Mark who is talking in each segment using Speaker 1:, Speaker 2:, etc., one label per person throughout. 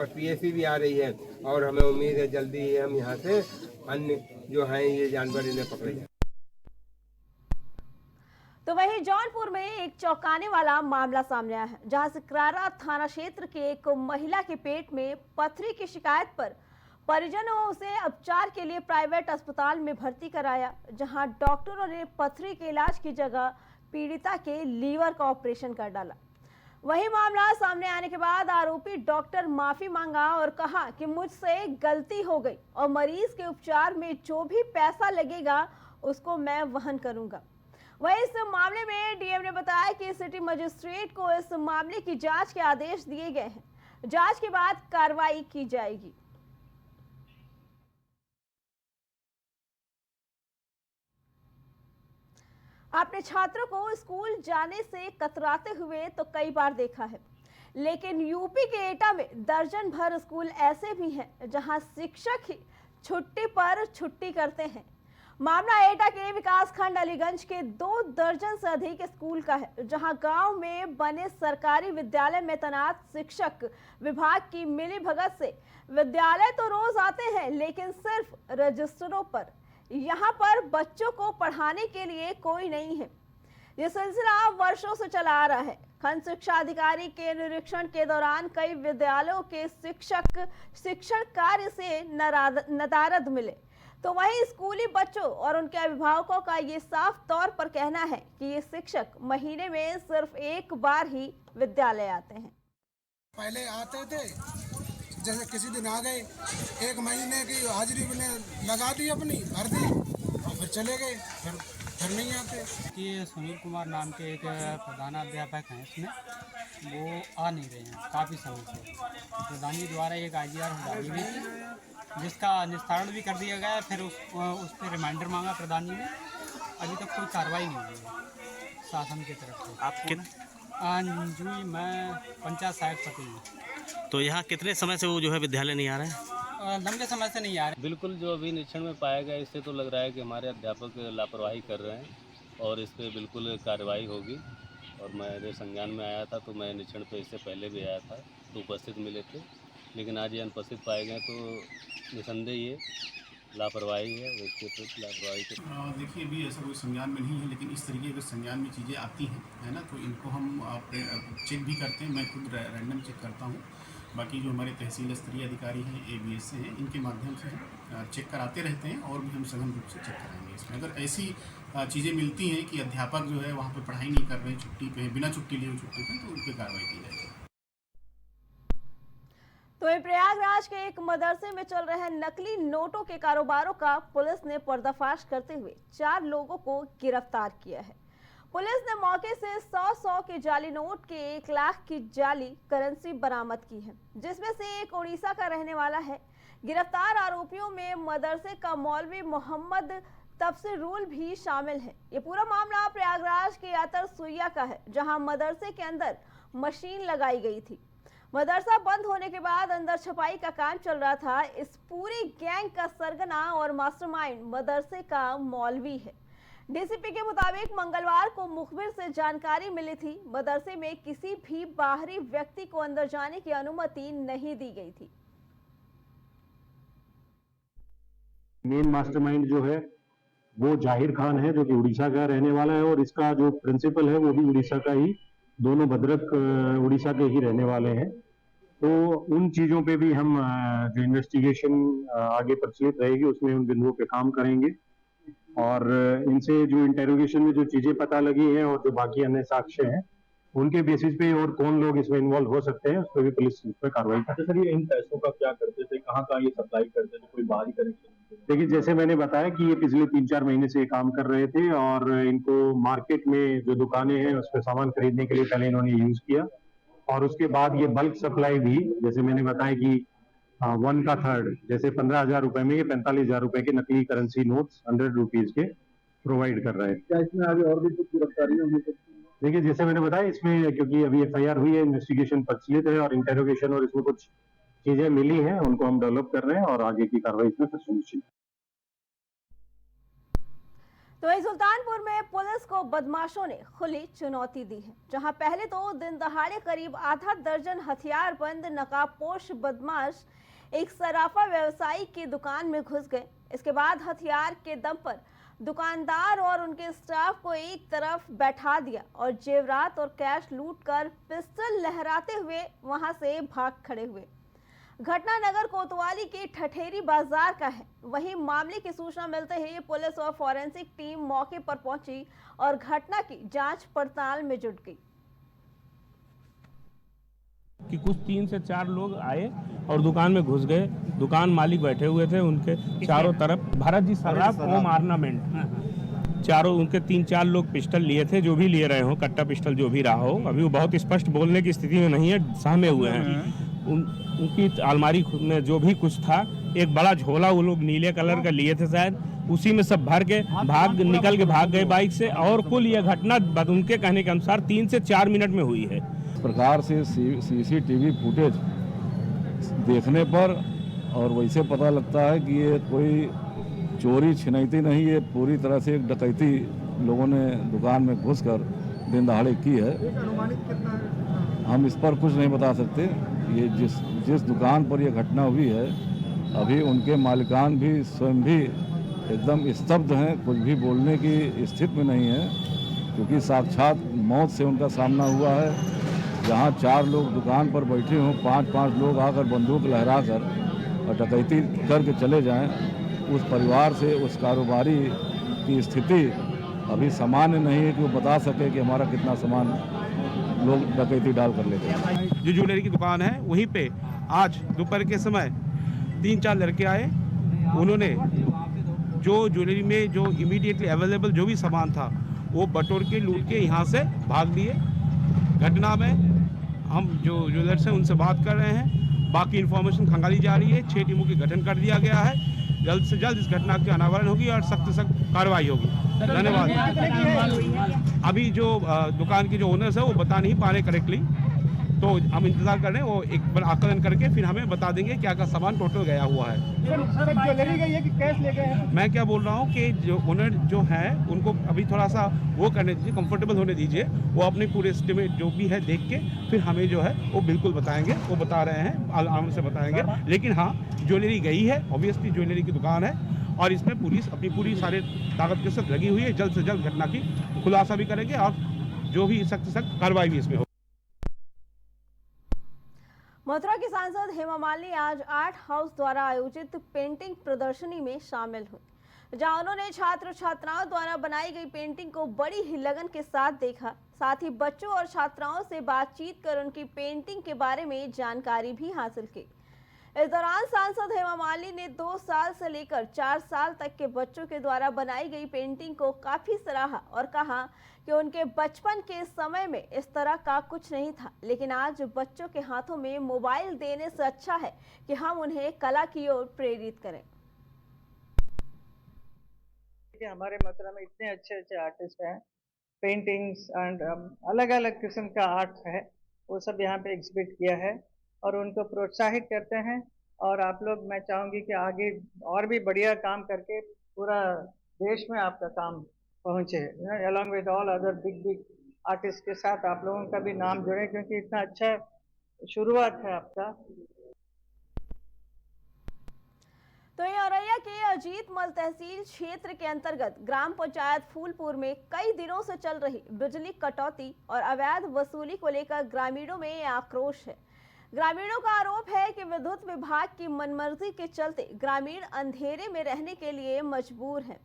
Speaker 1: और पीएसी भी आ रही है और हमें उम्मीद है जल्दी ही हम यहाँ से अन्य जो हैं ये जानवर इन्हें पकड़े जाए।
Speaker 2: तो वहीं जौनपुर में एक चौंकाने वाला मामला सामने आया है, जहां सिकरारा थाना क्षेत्र के एक महिला के पेट में पथरी की शिकायत पर परिजनों उसे उपचार के लिए प्राइवेट अस्पताल में भर्ती कराया, जहां डॉक्टरों ने पथरी के इलाज की जगह पीड़िता के लीवर का ऑपरेशन कर डाला। वही मामला सामने आने के बाद आरोपी डॉक्टर माफी मांगा और कहा कि मुझसे गलती हो गई और मरीज के उपचार में जो भी पैसा लगेगा उसको मैं वहन करूंगा। वहीं इस मामले में डीएम ने बताया कि सिटी मजिस्ट्रेट को इस मामले की जांच के आदेश दिए गए हैं। जांच के बाद कार्रवाई की जाएगी। आपने छात्रों को स्कूल जाने से कतराते हुए तो कई बार देखा है, लेकिन यूपी के एटा में दर्जन भर स्कूल ऐसे भी हैं जहां शिक्षक ही छुट्टी पर छुट्टी करते हैं। मामला एटा के विकासखंड अलीगंज के 2 दर्जन से अधिक स्कूल का है, जहां गांव में बने सरकारी विद्यालय में तैनात शिक्षक विभाग की मिलीभगत से विद्यालय तो रोज आते हैं, लेकिन सिर्फ रजिस्टरों पर। यहाँ पर बच्चों को पढ़ाने के लिए कोई नहीं है। ये सिलसिला वर्षों से चला आ रहा है। खंड शिक्षा अधिकारी के निरीक्षण के दौरान कई विद्यालयों के शिक्षक शिक्षण कार्य से नदारद मिले, तो वहीं स्कूली बच्चों और उनके अभिभावकों का ये साफ तौर पर कहना है कि ये शिक्षक महीने में सिर्फ एक बार ही विद्यालय आते हैं।
Speaker 3: पहले आते थे, जैसे किसी दिन आ गए, 1 महीने की हाजिरी मैंने लगा दी, अपनी भर दी और फिर चले गए, फिर नहीं आते।
Speaker 4: कि सुनील कुमार नाम के एक प्रधानाध्यापक हैं, इसमें वो आ नहीं रहे हैं काफ़ी समय से। प्रधान जी द्वारा एक IGR हटाई हुई थी, जिसका निस्तारण भी कर दिया गया। फिर उस पर रिमाइंडर मांगा प्रधान जी ने, अभी तक कोई कार्रवाई नहीं हुई है शासन की तरफ से। आप जी मैं पंचायत सहायक पति हूँ।
Speaker 5: तो यहाँ कितने समय से वो जो है विद्यालय नहीं आ रहे हैं?
Speaker 4: लंबे समय से नहीं आ रहे।
Speaker 6: बिल्कुल, जो अभी निरीक्षण में पाया गया, इससे तो लग रहा है कि हमारे अध्यापक लापरवाही कर रहे हैं और इस पर बिल्कुल कार्रवाई होगी। और मेरे संज्ञान में आया था, तो मैं निरीक्षण पे इससे पहले भी आया था, तो उपस्थित मिले थे, लेकिन आज ये अनुपस्थित पाए गए, तो निसंदेह ये लापरवाही है। इसके प्रति लापरवाही के
Speaker 7: देखिए, अभी ऐसा कोई संज्ञान में नहीं है, लेकिन इस तरीके के संज्ञान में चीज़ें आती हैं, है ना, तो इनको हम चेक भी करते हैं। मैं खुद रैंडम चेक करता हूँ। बाकी जो हमारे तहसील स्तरीय अधिकारी हैं, ABS से हैं, इनके माध्यम से हम चेक कराते रहते हैं और भी हम सघन रूप से चेक कराएंगे। इसमें अगर ऐसी चीज़ें मिलती हैं कि अध्यापक जो है वहाँ पे पढ़ाई नहीं कर रहे हैं, छुट्टी पे, बिना छुट्टी लिए छुट्टी पे, तो उन पर कार्रवाई की जाएगी।
Speaker 2: तो प्रयागराज के एक मदरसे में चल रहे नकली नोटों के कारोबारों का पुलिस ने पर्दाफाश करते हुए 4 लोगों को गिरफ्तार किया है। पुलिस ने मौके से 100 के जाली नोट के 1 लाख की जाली करेंसी बरामद की है, जिसमें से एक उड़ीसा का रहने वाला है। गिरफ्तार आरोपियों में मदरसे का मौलवी मोहम्मद तफसीरुल भी शामिल है। ये पूरा मामला प्रयागराज के यातर सुइया का है, जहां मदरसे के अंदर मशीन लगाई गई थी। मदरसा बंद होने के बाद अंदर छपाई का काम चल रहा था। इस पूरी गैंग का सरगना और मास्टरमाइंड मदरसे का मौलवी है। डीसीपी के मुताबिक मंगलवार को मुखबिर से जानकारी मिली थी, मदरसे में किसी भी बाहरी व्यक्ति को अंदर जाने की अनुमति नहीं दी गई थी।
Speaker 8: मेन मास्टरमाइंड जो है वो जाहिर खान है, जो कि उड़ीसा का रहने वाला है, और इसका जो प्रिंसिपल है वो भी उड़ीसा का ही, दोनों भद्रक उड़ीसा के ही रहने वाले हैं। तो उन चीजों पे भी हम जो इन्वेस्टिगेशन आगे प्रचलित रहेगी उसमें उन बिंदुओं पे काम करेंगे, और इनसे जो इंटेरोगेशन में जो चीजें पता लगी हैं और जो बाकी अन्य साक्ष्य हैं उनके बेसिस पे और कौन लोग इसमें इन्वॉल्व हो सकते हैं उस पर भी पुलिस इस पर कार्रवाई करती है। सर, ये इन पैसों का क्या करते थे, कहाँ ये सप्लाई करते थे, कोई बाहरी कनेक्शन? देखिए, जैसे मैंने बताया कि ये पिछले 3-4 महीने से ये काम कर रहे थे और इनको मार्केट में जो दुकानें हैं उस पर सामान खरीदने के लिए पहले इन्होंने यूज किया, और उसके बाद ये बल्क सप्लाई भी, जैसे मैंने बताया कि 1/3 जैसे 15,000 रुपए में ये 45,000 रुपए के नकली करेंसी नोट्स 100 रुपीज के प्रोवाइड कर रहे हैं। क्या इसमें आगे और भी कुछ गिरफ्तारियां हो सकती हैं? देखिए, जैसे मैंने बताया, इसमें क्योंकि अभी FIR हुई है, इन्वेस्टिगेशन प्रचलित है और इंटेरोगेशन और इसमें कुछ चीजें मिली हैं, उनको हम डेवलप कर रहे हैं और आगे की कार्रवाई इसमें सुनिश्चित।
Speaker 2: तो वहीं सुल्तानपुर में पुलिस को बदमाशों ने खुली चुनौती दी है, जहां पहले तो दिन दहाड़े करीब आधा दर्जन हथियारबंद नकाबपोश बदमाश एक सराफा व्यवसायी की दुकान में घुस गए। इसके बाद हथियार के दम पर दुकानदार और उनके स्टाफ को एक तरफ बैठा दिया और जेवरात और कैश लूटकर पिस्टल लहराते हुए वहां से भाग खड़े हुए। घटना नगर कोतवाली के ठठेरी बाजार का है। वहीं मामले की सूचना मिलते ही पुलिस और फॉरेंसिक टीम मौके पर पहुंची और घटना की जांच पड़ताल में जुट गई।
Speaker 9: कि कुछ 3 से 4 लोग आए और दुकान में घुस गए। दुकान मालिक बैठे हुए थे, उनके चारों तरफ भारत जी सराफ होम ऑर्नामेंट, चारों उनके 3-4 लोग पिस्टल लिए थे, जो भी लिए रहे हो, कट्टा पिस्टल जो भी रहा हो, अभी वो बहुत स्पष्ट बोलने की स्थिति में नहीं है, सहमे हुए हैं। उनकी अलमारी में जो भी कुछ था, एक बड़ा झोला वो लोग नीले कलर का लिए थे शायद, उसी में सब भर के निकल के भाग गए बाइक से। और कुल ये घटना उनके कहने के अनुसार 3 से 4 मिनट में हुई है।
Speaker 10: इस प्रकार से सीसीटीवी फुटेज देखने पर और वैसे पता लगता है कि ये कोई चोरी छिनैती नहीं, ये पूरी तरह से एक डकैती लोगों ने दुकान में घुसकर दिन दहाड़े की है। हम इस पर कुछ नहीं बता सकते। ये जिस दुकान पर यह घटना हुई है, अभी उनके मालिकान भी स्वयं भी एकदम स्तब्ध हैं, कुछ भी बोलने की स्थिति में नहीं है, क्योंकि साक्षात मौत से उनका सामना हुआ है। जहां 4 लोग दुकान पर बैठे हों, 5-5 लोग आकर बंदूक लहराकर और डकैती करके चले जाएं, उस परिवार से, उस कारोबारी की स्थिति अभी सामान्य नहीं है कि वो बता सके कि हमारा कितना सामान लोग डकैती डाल कर लेते हैं।
Speaker 9: जो ज्वेलरी की दुकान है, वहीं पे आज दोपहर के समय 3-4 लड़के आए। उन्होंने जो ज्वेलरी में जो इमीडिएटली अवेलेबल जो भी सामान था, वो बटोर के लूट के यहाँ से भाग लिए। घटना में हम जो ज्वेलर्स हैं उनसे बात कर रहे हैं, बाकी इन्फॉर्मेशन खंगाली जा रही है। 6 टीमों की गठन कर दिया गया है। जल्द से जल्द इस घटना की अनावरण होगी और सख्त से सख्त कार्रवाई होगी। धन्यवाद। अभी जो दुकान के जो ओनर्स है वो बता नहीं पा रहे करेक्टली, तो हम इंतजार कर रहे हैं, वो एक बार आकलन करके फिर हमें बता देंगे क्या क्या सामान टोटल गया हुआ है।
Speaker 11: सर ज्वेलरी गई है कि कैश ले गए हैं?
Speaker 9: मैं क्या बोल रहा हूँ कि जो ओनर जो है उनको अभी थोड़ा सा वो करने दीजिए, कंफर्टेबल होने दीजिए। वो अपने पूरे एस्टिमेट जो भी है देख के फिर हमें जो है वो बिल्कुल बताएंगे। वो बता रहे हैं, आराम से बताएंगे। लेकिन हाँ, ज्वेलरी गई है, ऑब्वियसली ज्वेलरी की दुकान है और इसमें पुलिस अपनी पूरी सारे ताकत के साथ लगी हुई है। जल्द से जल्द घटना की खुलासा भी करेंगे और जो भी सख्त से सख्त कार्रवाई भी इसमें हो।
Speaker 2: मथुरा की सांसद हेमा मालिनी आज आर्ट हाउस द्वारा आयोजित पेंटिंग प्रदर्शनी में शामिल हुई, जहां उन्होंने छात्र छात्राओं द्वारा बनाई गई पेंटिंग को बड़ी ही लगन के साथ देखा। साथ ही बच्चों और छात्राओं से बातचीत कर उनकी पेंटिंग के बारे में जानकारी भी हासिल की। इस दौरान सांसद हेमा मालिनी ने 2 साल से लेकर 4 साल तक के बच्चों के द्वारा बनाई गई पेंटिंग को काफी सराहा और कहा कि उनके बचपन के समय में इस तरह का कुछ नहीं था, लेकिन आज बच्चों के हाथों में मोबाइल देने से अच्छा है कि हम उन्हें कला की ओर प्रेरित करें।
Speaker 11: हमारे मथुरा में इतने अच्छे आर्टिस्ट हैं, पेंटिंग्स एंड अलग अलग किस्म का आर्ट है, वो सब यहाँ पे एग्जिबिट किया है और उनको प्रोत्साहित करते हैं। और आप लोग, मैं चाहूँगी कि आगे और भी बढ़िया काम करके पूरा देश में आपका काम पहुँचे, along with all other big artist के साथ आप लोगों का भी नाम जुड़े, क्योंकि इतना अच्छा शुरुआत है आपका।
Speaker 2: तो ये औरैया के अजीतमल तहसील क्षेत्र के अंतर्गत ग्राम पंचायत फूलपुर में कई दिनों से चल रही बिजली कटौती और अवैध वसूली को लेकर ग्रामीणों में आक्रोश है। ग्रामीणों का आरोप है कि विद्युत विभाग की मनमर्जी के चलते ग्रामीण अंधेरे में रहने के लिए मजबूर हैं।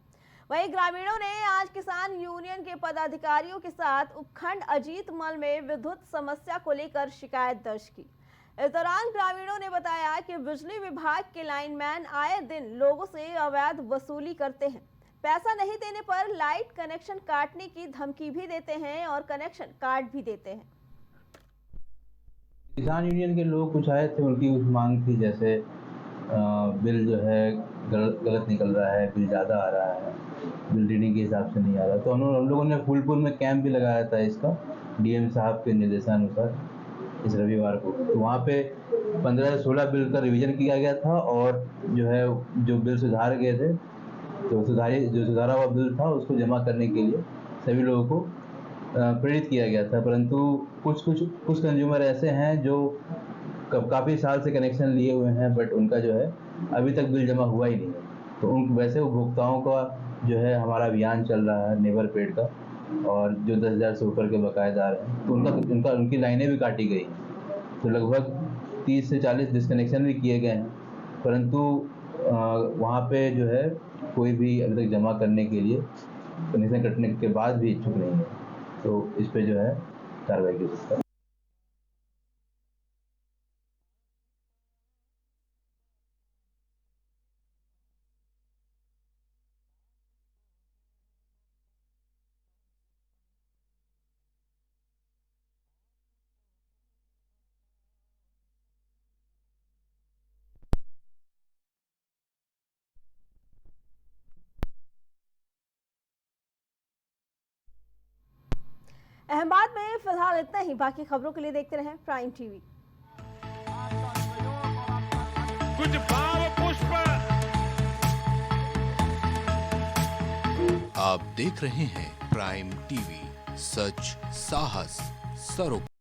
Speaker 2: वहीं ग्रामीणों ने आज किसान यूनियन के पदाधिकारियों के साथ उपखंड अजीतमल में विद्युत समस्या को लेकर शिकायत दर्ज की। इस दौरान ग्रामीणों ने बताया कि बिजली विभाग के लाइनमैन आए दिन लोगों से अवैध वसूली करते हैं, पैसा नहीं देने पर लाइट कनेक्शन काटने की धमकी भी देते हैं और कनेक्शन काट भी देते हैं।
Speaker 12: किसान यूनियन के लोग कुछ आए थे, उनकी कुछ मांग थी, जैसे बिल जो है गलत निकल रहा है, बिल ज़्यादा आ रहा है, बिल रीडिंग के हिसाब से नहीं आ रहा। तो हम लोगों ने फूलपुर में कैंप भी लगाया था इसका, डीएम साहब के निर्देशानुसार इस रविवार को। तो वहाँ पे 15 से 16 बिल का रिवीजन किया गया था और जो है जो बिल सुधार गए थे तो जो सुधारा हुआ बिल था उसको जमा करने के लिए सभी लोगों को प्रेरित किया गया था, परंतु कुछ कंज्यूमर ऐसे हैं जो काफ़ी साल से कनेक्शन लिए हुए हैं, बट उनका जो है अभी तक बिल जमा हुआ ही नहीं है। तो उन वैसे उपभोक्ताओं का जो है हमारा अभियान चल रहा है नेबर पेड का, और जो 10,000 से ऊपर के बकायेदार हैं तो उनकी लाइनें भी काटी गई हैं। तो लगभग 30 से 40 डिस्कनेक्शन भी किए गए हैं, परंतु वहाँ पे जो है कोई भी अभी तक जमा करने के लिए कनेक्शन कटने के बाद भी इच्छुक नहीं है। तो इस पे जो है कार्रवाई की सकता है।
Speaker 2: अहमदाबाद में फिलहाल इतना ही। बाकी खबरों के लिए देखते रहें प्राइम टीवी।
Speaker 13: कुछ भाव पुष्प।
Speaker 14: आप देख रहे हैं प्राइम टीवी, सच साहस सरोकार।